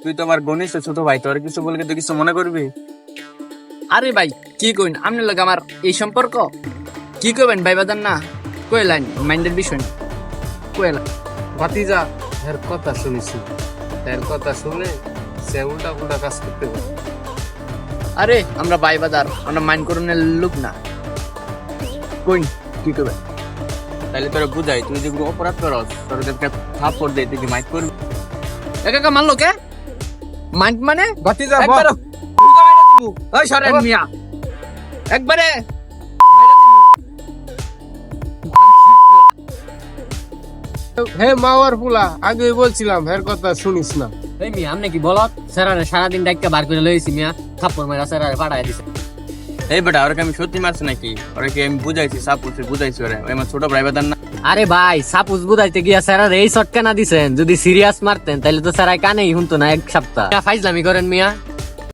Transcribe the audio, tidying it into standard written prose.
তুই তো আমার ঘনিষ্ঠ ছোট ভাই, তোর কিছু বললে তুই কিছু মনে করবি? আরে ভাই কি কইন, আপনার লগে আমার এই সম্পর্ক কি কইবেন ভাই বাদান না, কইলেন মাইন্ডের বিষয় না, কইলেন। ভাতিজা এর কথা শুনেছি, এর কথা শুনে সে উল্টা উল্টা কাজ করতে পারে। আরে আমরা ভাই বাদার, আমরা মাইন্ড করুনের লোক না, কইন কি কইবেন। তাহলে তোরা বুঝাই, তুই যেগুলো অপরাধ করস তোর একটা থাপ্পড় দে, তুই কি মাইক করবি? একা মানলো কে? মাইন্ড মানে ভাতিজা একবার বল। ওই সরেন মিয়া, একবারে হে মাওয়ার ফুলা, আগেই বলছিলাম এর কথা শুনিস না। এই মিয়া আপনি কি বলত স্যারারে সারাদিন ডাক্তার বার করে লইছি মিয়া, থাপ্পড় মারা স্যারারে পাঠায় দিছে। এই বেটা, ওরা কি আমি সত্যি মারছি নাকি? ওরা কি আমি বুঝাইছি, সাপোর্ট বুঝাইছি? ওরা ওই আমার ছোট ভাই বাদান না? আরে ভাই সাপোজ বুঝাইতে গিয়া স্যারারে এই শটকা না দিছেন, যদি সিরিয়াস মারতেন তাহলে তো স্যারাই কানেই শুনতো না এক সপ্তাহ। ফাইজলামি করেন মিয়া।